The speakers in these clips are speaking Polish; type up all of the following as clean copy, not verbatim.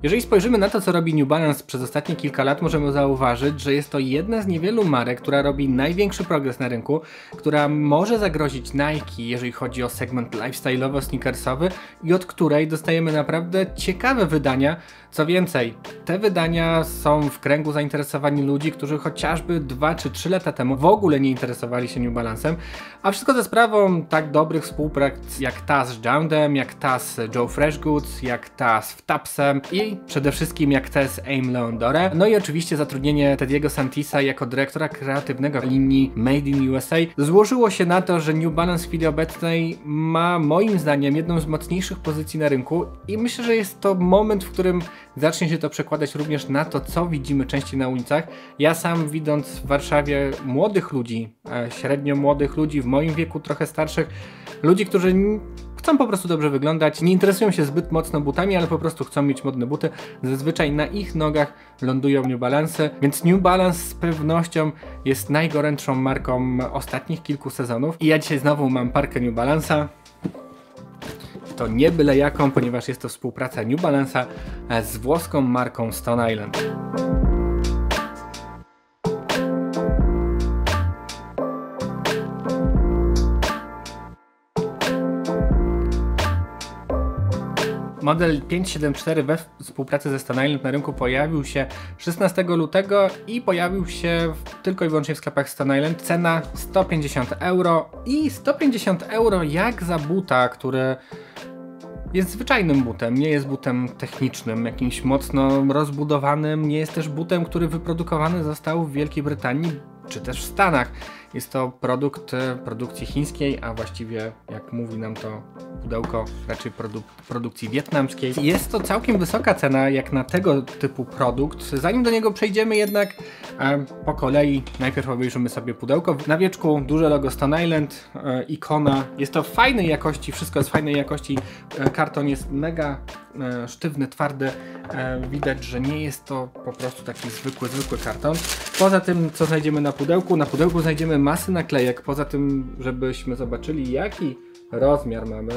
Jeżeli spojrzymy na to, co robi New Balance przez ostatnie kilka lat, możemy zauważyć, że jest to jedna z niewielu marek, która robi największy progres na rynku, która może zagrozić Nike, jeżeli chodzi o segment lifestyle'owo-sneakersowy i od której dostajemy naprawdę ciekawe wydania. Co więcej, te wydania są w kręgu zainteresowań ludzi, którzy chociażby 2 czy 3 lata temu w ogóle nie interesowali się New Balance'em, a wszystko ze sprawą tak dobrych współprac jak ta z Joundem, jak ta z Joe Freshgoods, jak ta z Tapsem i przede wszystkim jak ta z Aim Leondore. No i oczywiście zatrudnienie Tediego Santisa jako dyrektora kreatywnego linii Made in USA złożyło się na to, że New Balance w chwili obecnej ma moim zdaniem jedną z mocniejszych pozycji na rynku i myślę, że jest to moment, w którym zacznie się to przekładać również na to, co widzimy częściej na ulicach. Ja sam, widząc w Warszawie młodych ludzi, średnio młodych ludzi, w moim wieku trochę starszych, ludzi, którzy chcą po prostu dobrze wyglądać, nie interesują się zbyt mocno butami, ale po prostu chcą mieć modne buty, zazwyczaj na ich nogach lądują New Balance, więc New Balance z pewnością jest najgorętszą marką ostatnich kilku sezonów i ja dzisiaj znowu mam parkę New Balance'a. To nie byle jaką, ponieważ jest to współpraca New Balance'a z włoską marką Stone Island. Model 574 we współpracy ze Stone Island na rynku pojawił się 16 lutego i pojawił się tylko i wyłącznie w sklepach Stone Island. Cena 150 euro i 150 euro jak za buta, który jest zwyczajnym butem, nie jest butem technicznym, jakimś mocno rozbudowanym, nie jest też butem, który wyprodukowany został w Wielkiej Brytanii czy też w Stanach. Jest to produkt produkcji chińskiej, a właściwie, jak mówi nam to pudełko, raczej produkcji wietnamskiej. Jest to całkiem wysoka cena jak na tego typu produkt. Zanim do niego przejdziemy jednak po kolei, najpierw obejrzymy sobie pudełko. Na wieczku duże logo Stone Island, ikona. Jest to fajnej jakości, wszystko jest fajnej jakości. Karton jest mega sztywny, twardy. Widać, że nie jest to po prostu taki zwykły karton. Poza tym, co znajdziemy na pudełku? Na pudełku znajdziemy masy naklejek. Poza tym, żebyśmy zobaczyli, jaki rozmiar mamy.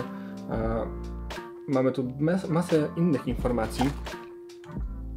Mamy tu masę innych informacji.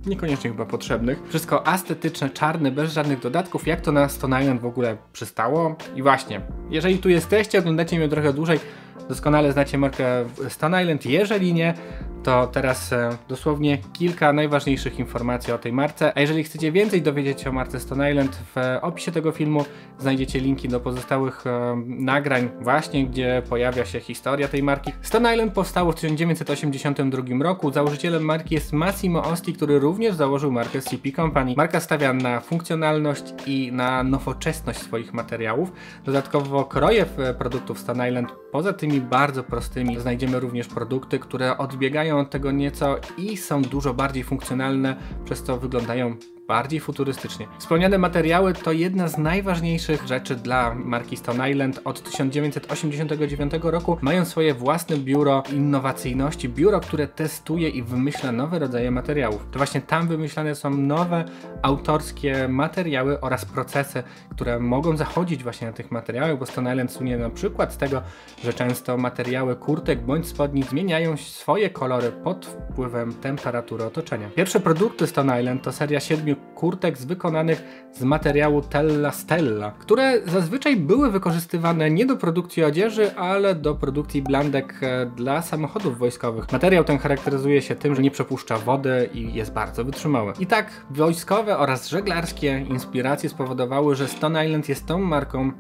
Niekoniecznie chyba potrzebnych. Wszystko estetyczne, czarne, bez żadnych dodatków. Jak to na Stone Island w ogóle przystało? I właśnie, jeżeli tu jesteście, oglądacie mnie trochę dłużej, doskonale znacie markę Stone Island. Jeżeli nie, to teraz dosłownie kilka najważniejszych informacji o tej marce. A jeżeli chcecie więcej dowiedzieć się o marce Stone Island, w opisie tego filmu znajdziecie linki do pozostałych nagrań, właśnie gdzie pojawia się historia tej marki. Stone Island powstało w 1982 roku. Założycielem marki jest Massimo Osti, który również założył markę CP Company. Marka stawia na funkcjonalność i na nowoczesność swoich materiałów. Dodatkowo kroje produktów Stone Island, poza tymi bardzo prostymi, znajdziemy również produkty, które odbiegają od tego nieco i są dużo bardziej funkcjonalne, przez co wyglądają bardziej futurystycznie. Wspomniane materiały to jedna z najważniejszych rzeczy dla marki Stone Island. Od 1989 roku mają swoje własne biuro innowacyjności, biuro, które testuje i wymyśla nowe rodzaje materiałów. To właśnie tam wymyślane są nowe, autorskie materiały oraz procesy, które mogą zachodzić właśnie na tych materiałach, bo Stone Island słynie na przykład z tego, że często materiały kurtek bądź spodni zmieniają swoje kolory pod wpływem temperatury otoczenia. Pierwsze produkty Stone Island to seria 7 kurtek wykonanych z materiału Tella Stella, które zazwyczaj były wykorzystywane nie do produkcji odzieży, ale do produkcji blandek dla samochodów wojskowych. Materiał ten charakteryzuje się tym, że nie przepuszcza wody i jest bardzo wytrzymały. I tak wojskowe oraz żeglarskie inspiracje spowodowały, że Stone Island jest tą marką,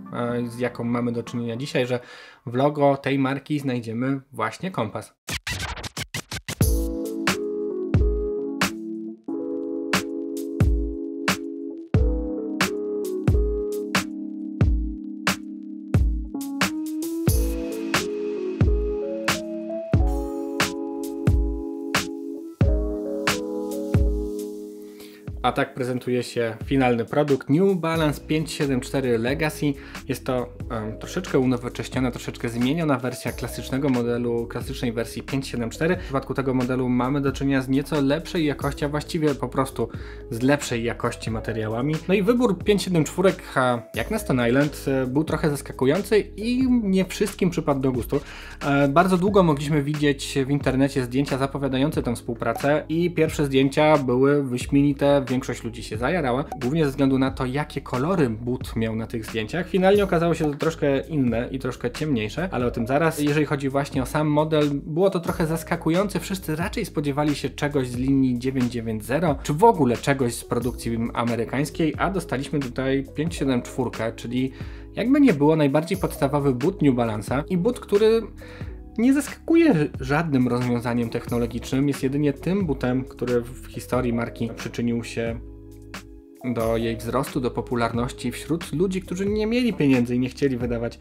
z jaką mamy do czynienia dzisiaj, że w logo tej marki znajdziemy właśnie kompas. A tak prezentuje się finalny produkt New Balance 574 Legacy. Jest to troszeczkę unowocześniona, troszeczkę zmieniona wersja klasycznego modelu, klasycznej wersji 574. W przypadku tego modelu mamy do czynienia z nieco lepszej jakości, a właściwie po prostu z lepszej jakości materiałami. No i wybór 574, jak na Stone Island, był trochę zaskakujący i nie wszystkim przypadł do gustu. Bardzo długo mogliśmy widzieć w internecie zdjęcia zapowiadające tę współpracę i pierwsze zdjęcia były wyśmienite, większość ludzi się zajarała, głównie ze względu na to, jakie kolory but miał na tych zdjęciach. Finalnie okazało się to troszkę inne i troszkę ciemniejsze, ale o tym zaraz. Jeżeli chodzi właśnie o sam model, było to trochę zaskakujące. Wszyscy raczej spodziewali się czegoś z linii 990, czy w ogóle czegoś z produkcji amerykańskiej, a dostaliśmy tutaj 574, czyli jakby nie było, najbardziej podstawowy but New Balance'a i but, który nie zaskakuje żadnym rozwiązaniem technologicznym, jest jedynie tym butem, który w historii marki przyczynił się do jej wzrostu, do popularności wśród ludzi, którzy nie mieli pieniędzy i nie chcieli wydawać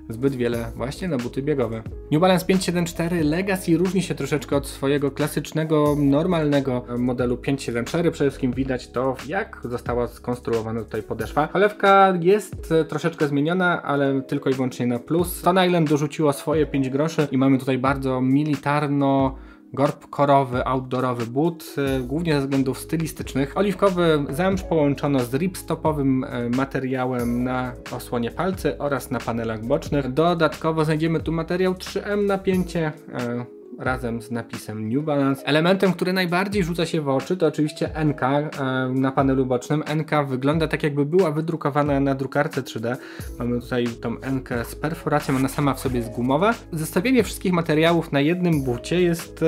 zbyt wiele właśnie na buty biegowe. New Balance 574 Legacy różni się troszeczkę od swojego klasycznego, normalnego modelu 574. Przede wszystkim widać to, jak została skonstruowana tutaj podeszwa. Cholewka jest troszeczkę zmieniona, ale tylko i wyłącznie na plus. Stone Island dorzuciło swoje 5 groszy i mamy tutaj bardzo militarno gorbkorowy, outdoorowy but, głównie ze względów stylistycznych. Oliwkowy zamsz połączono z ripstopowym materiałem na osłonie palcy oraz na panelach bocznych. Dodatkowo znajdziemy tu materiał 3M napięcie razem z napisem New Balance. Elementem, który najbardziej rzuca się w oczy, to oczywiście NK na panelu bocznym. NK wygląda tak, jakby była wydrukowana na drukarce 3D. Mamy tutaj tą NK z perforacją, ona sama w sobie jest gumowa. Zestawienie wszystkich materiałów na jednym bucie jest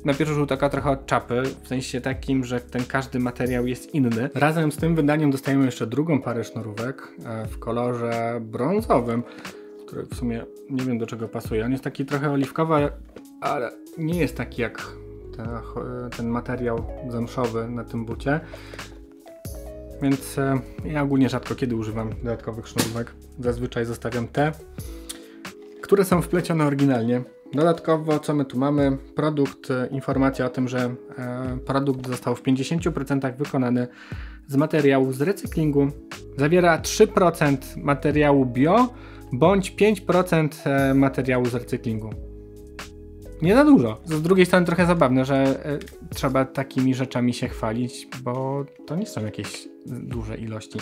na pierwszy rzut oka trochę od czapy, w sensie takim, że ten każdy materiał jest inny. Razem z tym wydaniem dostajemy jeszcze drugą parę sznurówek w kolorze brązowym, który w sumie nie wiem, do czego pasuje. On jest taki trochę oliwkowy, ale nie jest taki jak ten materiał zamszowy na tym bucie. Więc ja ogólnie rzadko kiedy używam dodatkowych sznurówek. Zazwyczaj zostawiam te, które są wplecione oryginalnie. Dodatkowo, co my tu mamy? Produkt, informacja o tym, że produkt został w 50% wykonany z materiału z recyklingu. Zawiera 3% materiału bio, bądź 5% materiału z recyklingu. Nie za dużo. Z drugiej strony trochę zabawne, że trzeba takimi rzeczami się chwalić, bo to nie są jakieś duże ilości.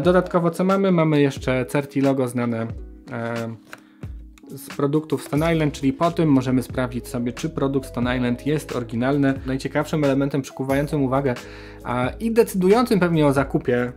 Dodatkowo co mamy? Mamy jeszcze Certi logo znane z produktów Stone Island, czyli po tym możemy sprawdzić sobie, czy produkt Stone Island jest oryginalny. Najciekawszym elementem przykuwającym uwagę i decydującym pewnie o zakupie,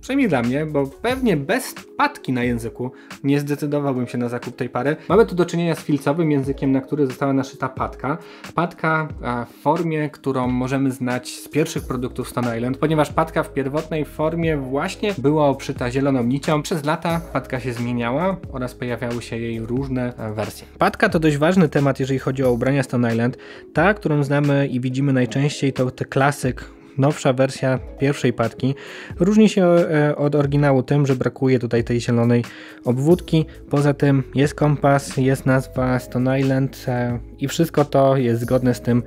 przynajmniej dla mnie, bo pewnie bez padki na języku nie zdecydowałbym się na zakup tej pary. Mamy tu do czynienia z filcowym językiem, na który została naszyta padka. Padka w formie, którą możemy znać z pierwszych produktów Stone Island, ponieważ padka w pierwotnej formie właśnie była obszyta zieloną nicią. Przez lata padka się zmieniała oraz pojawiały się jej różne wersje. Padka to dość ważny temat, jeżeli chodzi o ubrania Stone Island. Ta, którą znamy i widzimy najczęściej, to klasyk. Nowsza wersja pierwszej padki różni się od oryginału tym, że brakuje tutaj tej zielonej obwódki. Poza tym jest kompas, jest nazwa Stone Island i wszystko to jest zgodne z tym,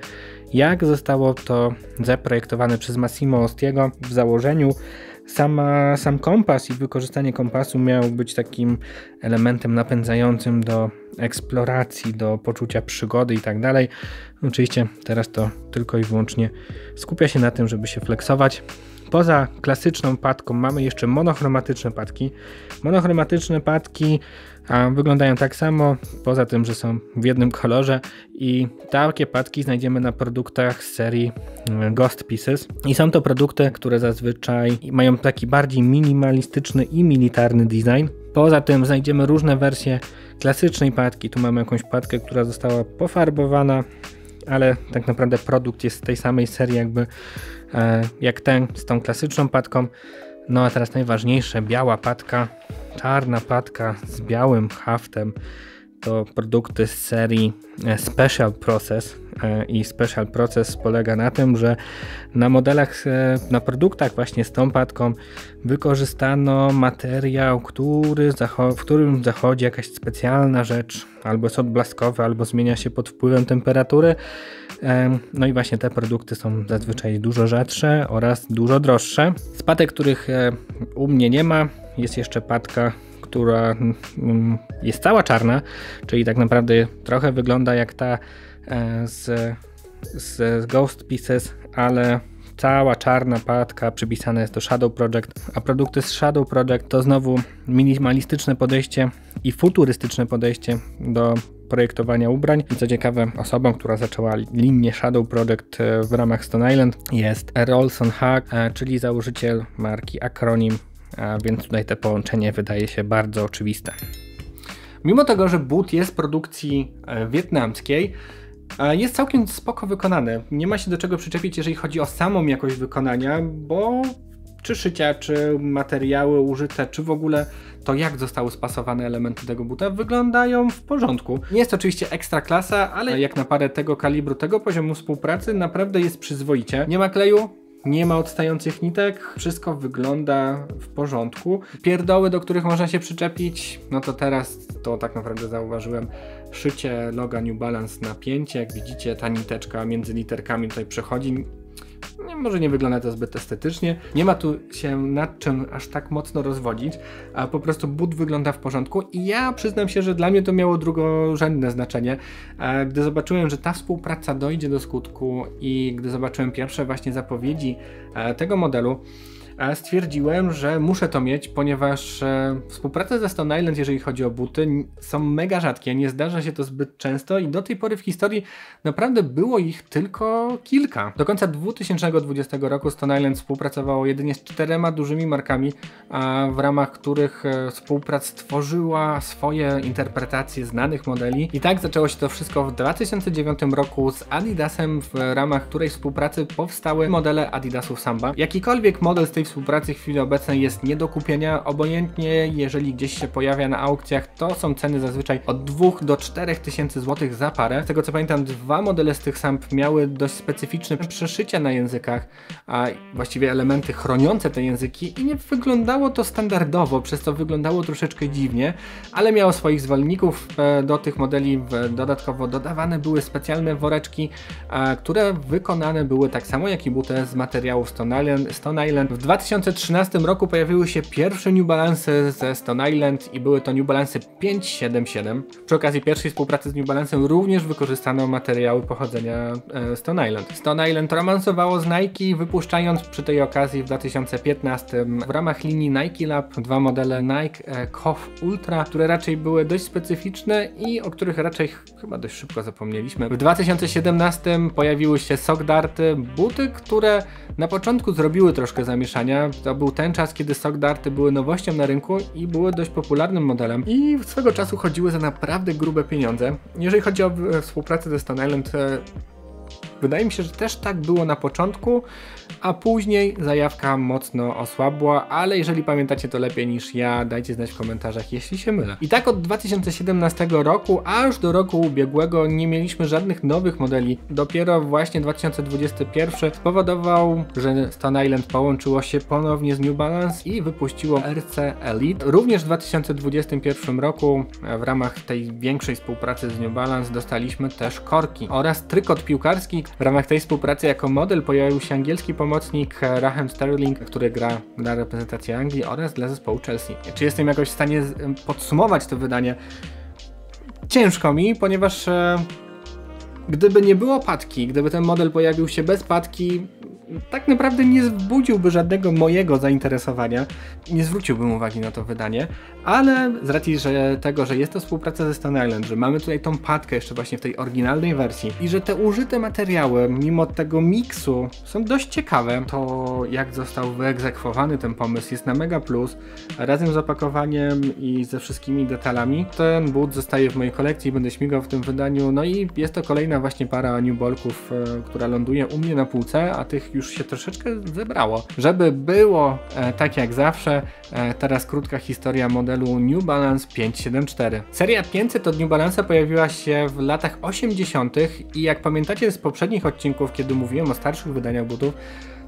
jak zostało to zaprojektowane przez Massimo Ostiego. W założeniu sam kompas i wykorzystanie kompasu miał być takim elementem napędzającym do eksploracji, do poczucia przygody i tak dalej. Oczywiście teraz to tylko i wyłącznie skupia się na tym, żeby się flexować. Poza klasyczną padką mamy jeszcze monochromatyczne padki. Monochromatyczne padki wyglądają tak samo, poza tym, że są w jednym kolorze i takie padki znajdziemy na produktach z serii Ghost Pieces i są to produkty, które zazwyczaj mają taki bardziej minimalistyczny i militarny design. Poza tym znajdziemy różne wersje klasycznej padki. Tu mamy jakąś padkę, która została pofarbowana, ale tak naprawdę produkt jest z tej samej serii jak ten z tą klasyczną padką. No a teraz najważniejsze, biała padka, czarna padka z białym haftem. to produkty z serii Special Process i Special Process polega na tym, że na modelach, na produktach właśnie z tą padką wykorzystano materiał, w którym zachodzi jakaś specjalna rzecz, albo jest odblaskowy, albo zmienia się pod wpływem temperatury. No i właśnie te produkty są zazwyczaj dużo rzadsze oraz dużo droższe. Z patek, których u mnie nie ma, jest jeszcze padka, która jest cała czarna, czyli tak naprawdę trochę wygląda jak ta z Ghost Pieces, ale cała czarna padka przypisana jest do Shadow Project, a produkty z Shadow Project to znowu minimalistyczne podejście i futurystyczne podejście do projektowania ubrań. I co ciekawe, osobą, która zaczęła linię Shadow Project w ramach Stone Island jest Rolson Hack, czyli założyciel marki Acronym, a więc tutaj to połączenie wydaje się bardzo oczywiste. Mimo tego, że but jest produkcji wietnamskiej, jest całkiem spoko wykonany. Nie ma się do czego przyczepić, jeżeli chodzi o samą jakość wykonania, bo czy szycia, czy materiały użyte, czy w ogóle to, jak zostały spasowane elementy tego buta, wyglądają w porządku. Nie jest to oczywiście ekstra klasa, ale jak na parę tego kalibru, tego poziomu współpracy naprawdę jest przyzwoicie. Nie ma kleju, nie ma odstających nitek, wszystko wygląda w porządku. Pierdoły, do których można się przyczepić, no to teraz to tak naprawdę zauważyłem. Szycie loga New Balance na pięcie, jak widzicie ta niteczka między literkami tutaj przechodzi. Może nie wygląda to zbyt estetycznie, nie ma tu się nad czym aż tak mocno rozwodzić, a po prostu but wygląda w porządku i ja przyznam się, że dla mnie to miało drugorzędne znaczenie. Gdy zobaczyłem, że ta współpraca dojdzie do skutku i gdy zobaczyłem pierwsze właśnie zapowiedzi tego modelu, stwierdziłem, że muszę to mieć, ponieważ współprace ze Stone Island, jeżeli chodzi o buty, są mega rzadkie, nie zdarza się to zbyt często i do tej pory w historii naprawdę było ich tylko kilka. Do końca 2020 roku Stone Island współpracowało jedynie z 4 dużymi markami, w ramach których współprac stworzyła swoje interpretacje znanych modeli. I tak zaczęło się to wszystko w 2009 roku z Adidasem, w ramach której współpracy powstały modele Adidasów Samba. Jakikolwiek model z tej współpracy w chwili obecnej jest nie do kupienia, obojętnie jeżeli gdzieś się pojawia na aukcjach, to są ceny zazwyczaj od 2 do 4 tysięcy złotych za parę. Z tego co pamiętam, 2 modele z tych Samp miały dość specyficzne przeszycia na językach, a właściwie elementy chroniące te języki i nie wyglądało to standardowo, przez co wyglądało troszeczkę dziwnie, ale miało swoich zwolenników. Do tych modeli dodatkowo dodawane były specjalne woreczki, które wykonane były tak samo jak i buty z materiałów Stone Island. W 2013 roku pojawiły się pierwsze New Balance ze Stone Island i były to New Balance 577. Przy okazji pierwszej współpracy z New Balance'em również wykorzystano materiały pochodzenia Stone Island. Stone Island romansowało z Nike, wypuszczając przy tej okazji w 2015 w ramach linii Nike Lab 2 modele Nike Coff Ultra, które raczej były dość specyficzne i o których raczej chyba dość szybko zapomnieliśmy. W 2017 pojawiły się Sock Darty, buty, które na początku zrobiły troszkę zamieszania. To był ten czas, kiedy Sock Darty były nowością na rynku i były dość popularnym modelem i swego czasu chodziły za naprawdę grube pieniądze. Jeżeli chodzi o współpracę ze Stone Island, wydaje mi się, że też tak było na początku, a później zajawka mocno osłabła, ale jeżeli pamiętacie to lepiej niż ja, dajcie znać w komentarzach, jeśli się mylę. I tak od 2017 roku aż do roku ubiegłego nie mieliśmy żadnych nowych modeli. Dopiero właśnie 2021 spowodował, że Stone Island połączyło się ponownie z New Balance i wypuściło RC Elite. Również w 2021 roku w ramach tej większej współpracy z New Balance dostaliśmy też korki oraz trykot piłkarski. W ramach tej współpracy jako model pojawił się angielski pomocnik Raheem Sterling, który gra dla reprezentacji Anglii oraz dla zespołu Chelsea. Czy jestem jakoś w stanie podsumować to wydanie? Ciężko mi, ponieważ gdyby nie było padki, gdyby ten model pojawił się bez padki, tak naprawdę nie wzbudziłby żadnego mojego zainteresowania, nie zwróciłbym uwagi na to wydanie, ale z racji tego, że jest to współpraca ze Stone Island, że mamy tutaj tą padkę jeszcze właśnie w tej oryginalnej wersji i że te użyte materiały, mimo tego miksu, są dość ciekawe, to jak został wyegzekwowany ten pomysł jest na mega plus, razem z opakowaniem i ze wszystkimi detalami. Ten but zostaje w mojej kolekcji, będę śmigał w tym wydaniu, no i jest to kolejna właśnie para New Balków, która ląduje u mnie na półce, a tych już się troszeczkę zebrało. Żeby było tak jak zawsze, teraz krótka historia modelu New Balance 574. Seria 500 od New Balance'a pojawiła się w latach 80. i jak pamiętacie z poprzednich odcinków, kiedy mówiłem o starszych wydaniach butów,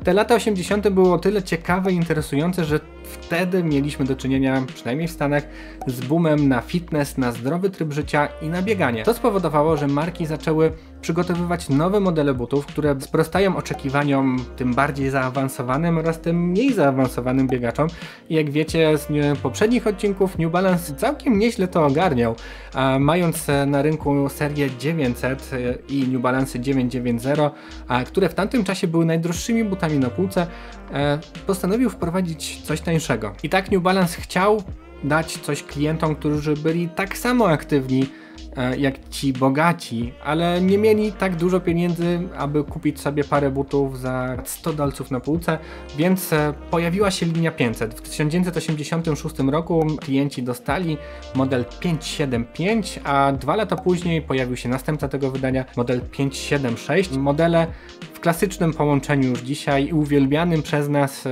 te lata 80. były o tyle ciekawe i interesujące, że wtedy mieliśmy do czynienia, przynajmniej w Stanach, z boomem na fitness, na zdrowy tryb życia i na bieganie. To spowodowało, że marki zaczęły przygotowywać nowe modele butów, które sprostają oczekiwaniom tym bardziej zaawansowanym oraz tym mniej zaawansowanym biegaczom. I jak wiecie z poprzednich odcinków, New Balance całkiem nieźle to ogarniał, mając na rynku serię 900 i New Balance 990, które w tamtym czasie były najdroższymi butami na półce, postanowił wprowadzić coś tańszego. I tak New Balance chciał dać coś klientom, którzy byli tak samo aktywni jak ci bogaci, ale nie mieli tak dużo pieniędzy, aby kupić sobie parę butów za $100 na półce, więc pojawiła się linia 500. W 1986 roku klienci dostali model 575, a 2 lata później pojawił się następca tego wydania, model 576. Modele w klasycznym połączeniu już dzisiaj i uwielbianym przez nas,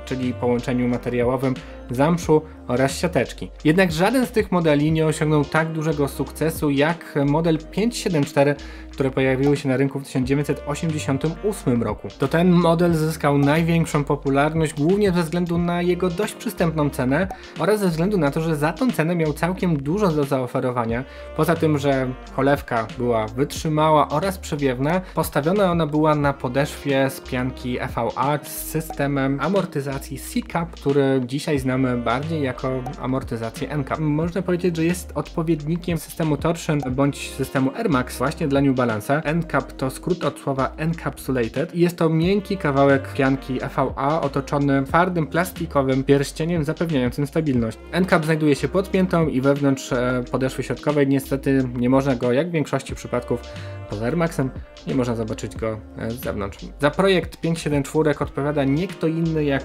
czyli połączeniu materiałowym zamszu oraz siateczki. Jednak żaden z tych modeli nie osiągnął tak dużego sukcesu jak model 574, które pojawiły się na rynku w 1988 roku. To ten model zyskał największą popularność głównie ze względu na jego dość przystępną cenę oraz ze względu na to, że za tą cenę miał całkiem dużo do zaoferowania. Poza tym, że cholewka była wytrzymała oraz przewiewna, postawiona ona była na podeszwie z pianki EVA z systemem amortyzacji C-Cap, który dzisiaj znamy bardziej jako amortyzację N-Cap. Można powiedzieć, że jest odpowiednikiem systemu Torsion bądź systemu Air Max właśnie dla New Balance'a. N-Cap to skrót od słowa Encapsulated i jest to miękki kawałek pianki EVA otoczony twardym plastikowym pierścieniem zapewniającym stabilność. N-Cap znajduje się pod piętą i wewnątrz podeszwy środkowej. Niestety nie można go, jak w większości przypadków poza Air Maxem, nie można zobaczyć go z zewnątrz. Za projekt 574 odpowiada nie kto inny jak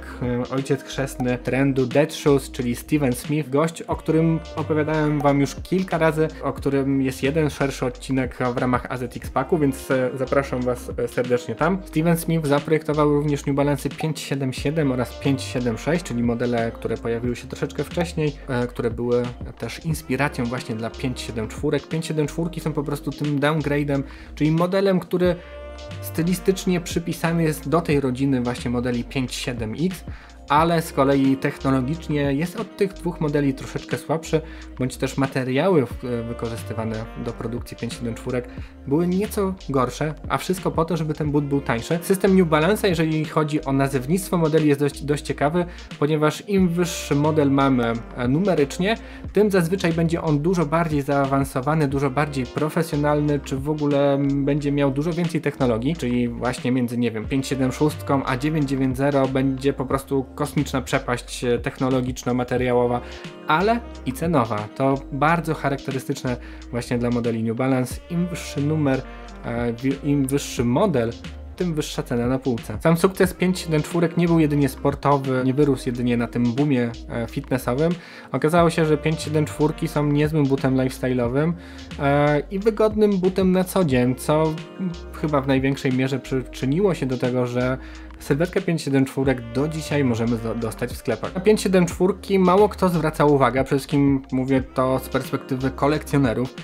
ojciec chrzestny trendu Dead Shoes, czyli Steven Smith, gość, o którym opowiadałem wam już kilka razy, o którym jest jeden szerszy odcinek w ramach AZX Packu, więc zapraszam was serdecznie tam. Steven Smith zaprojektował również New Balance 577 oraz 576, czyli modele, które pojawiły się troszeczkę wcześniej, które były też inspiracją właśnie dla 574. 574 są po prostu tym downgrade'em, czyli modelem, który stylistycznie przypisany jest do tej rodziny właśnie modeli 5.7X, ale z kolei technologicznie jest od tych dwóch modeli troszeczkę słabszy, bądź też materiały wykorzystywane do produkcji 574 były nieco gorsze, a wszystko po to, żeby ten but był tańszy. System New Balance'a, jeżeli chodzi o nazewnictwo modeli, jest dość ciekawy, ponieważ im wyższy model mamy numerycznie, tym zazwyczaj będzie on dużo bardziej zaawansowany, dużo bardziej profesjonalny, czy w ogóle będzie miał dużo więcej technologii, czyli właśnie między, nie wiem, 576 a 990 będzie po prostu kosmiczna przepaść technologiczno-materiałowa, ale i cenowa. To bardzo charakterystyczne właśnie dla modeli New Balance. Im wyższy numer, im wyższy model, tym wyższa cena na półce. Sam sukces 574 nie był jedynie sportowy, nie wyrósł jedynie na tym boomie fitnessowym. Okazało się, że 574 są niezłym butem lifestyle'owym i wygodnym butem na co dzień, co chyba w największej mierze przyczyniło się do tego, że sylwetkę 574 do dzisiaj możemy dostać w sklepach. Na 574 mało kto zwraca uwagę, przede wszystkim mówię to z perspektywy kolekcjonerów.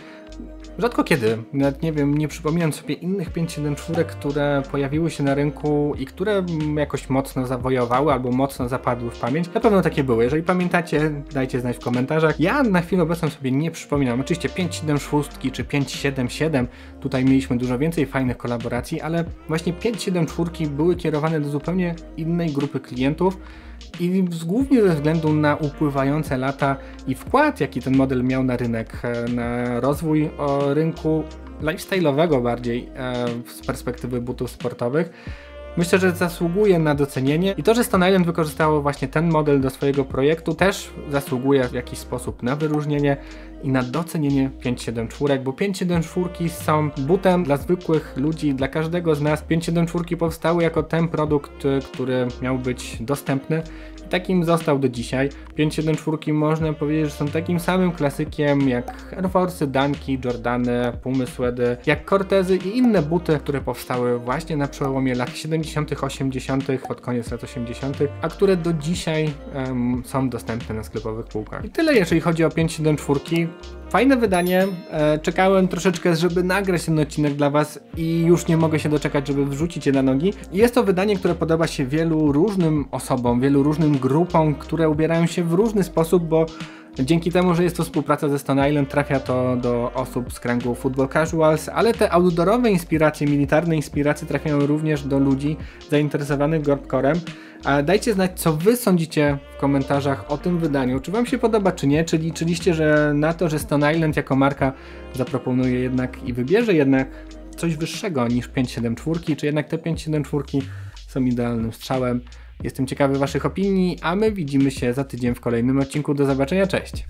Rzadko kiedy, nawet nie wiem, nie przypominam sobie innych 574, które pojawiły się na rynku i które jakoś mocno zawojowały albo mocno zapadły w pamięć. Na pewno takie były. Jeżeli pamiętacie, dajcie znać w komentarzach. Ja na chwilę obecną sobie nie przypominam. Oczywiście 576 czy 577, tutaj mieliśmy dużo więcej fajnych kolaboracji, ale właśnie 574 były kierowane do zupełnie innej grupy klientów. I głównie ze względu na upływające lata i wkład, jaki ten model miał na rynek, na rozwój rynku lifestyle'owego bardziej z perspektywy butów sportowych, myślę, że zasługuje na docenienie i to, że Stone Island wykorzystało właśnie ten model do swojego projektu, też zasługuje w jakiś sposób na wyróżnienie i na docenienie 574, bo 574 są butem dla zwykłych ludzi, dla każdego z nas. 574 powstały jako ten produkt, który miał być dostępny. takim został do dzisiaj. 574 można powiedzieć, że są takim samym klasykiem jak Air Force'y, Dunki, Jordany, Pumy, Swedy, jak Cortezy i inne buty, które powstały właśnie na przełomie lat 70., 80., pod koniec lat 80., a które do dzisiaj są dostępne na sklepowych półkach. I tyle jeżeli chodzi o 574. Fajne wydanie, czekałem troszeczkę, żeby nagrać ten odcinek dla Was i już nie mogę się doczekać, żeby wrzucić je na nogi. Jest to wydanie, które podoba się wielu różnym osobom, wielu różnym grupom, które ubierają się w różny sposób, bo dzięki temu, że jest to współpraca ze Stone Island, trafia to do osób z kręgu football casuals, ale te outdoorowe inspiracje, militarne inspiracje trafiają również do ludzi zainteresowanych gorpcorem. Dajcie znać, co Wy sądzicie w komentarzach o tym wydaniu. Czy Wam się podoba, czy nie? Czy liczyliście na to, że Stone Island jako marka zaproponuje jednak i wybierze jednak coś wyższego niż 574, czy jednak te 574 są idealnym strzałem? Jestem ciekawy Waszych opinii, a my widzimy się za tydzień w kolejnym odcinku. Do zobaczenia, cześć!